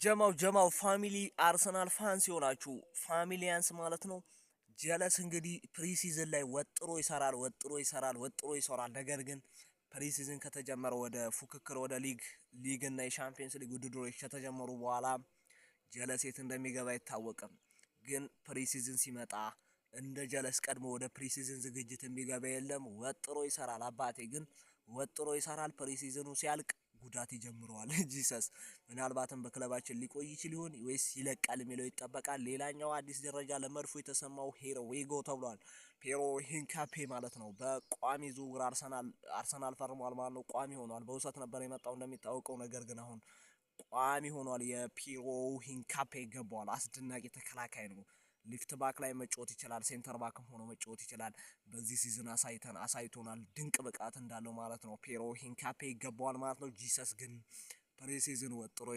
ጀማው ፋሚሊ አርሰናል ፋንስ ይሆናችሁ ፋሚሊያንስ ማለት ነው። ጀለስ እንግዲህ ፕሪሲዝን ላይ ወጥሮ ይሰራል። ነገር ግን ፕሪሲዝን ከተጀመረ ወደ ፉክክር ወደ ሊግ እና የሻምፒየንስ ሊግ ውድድሮች ከተጀመሩ በኋላ ጀለስ የት እንደሚገባ አይታወቅም። ግን ፕሪሲዝን ሲመጣ እንደ ጀለስ ቀድሞ ወደ ፕሪሲዝን ዝግጅት የሚገባ የለም። ወጥሮ ይሰራል። አባቴ ግን ወጥሮ ይሰራል። ፕሪሲዝኑ ሲያልቅ ጉዳት ይጀምረዋል። ጂሰስ ምናልባትም በክለባችን ሊቆይ ይችል ይሆን ወይስ ይለቃል የሚለው ይጠበቃል። ሌላኛው አዲስ ደረጃ ለመድፎ የተሰማው ሄሮ ዌጎ ተብሏል። ፔሮ ሂንካፔ ማለት ነው። በቋሚ ዝውውር አርሰናል ፈርሟል ማለት ነው። ቋሚ ሆኗል። በውሰት ነበር የመጣው እንደሚታወቀው፣ ነገር ግን አሁን ቋሚ ሆኗል። የፒሮ ሂንካፔ ይገባዋል። አስደናቂ ተከላካይ ነው። ሊፍት ባክ ላይ መጫወት ይችላል። ሴንተር ባክም ሆኖ መጫወት ይችላል። በዚህ ሲዝን አሳይቶናል ድንቅ ብቃት እንዳለው ማለት ነው። ፔሮ ሂንካፔ ይገባዋል ማለት ነው። ጂሰስ ግን ፕሪሲዝን ወጥሮ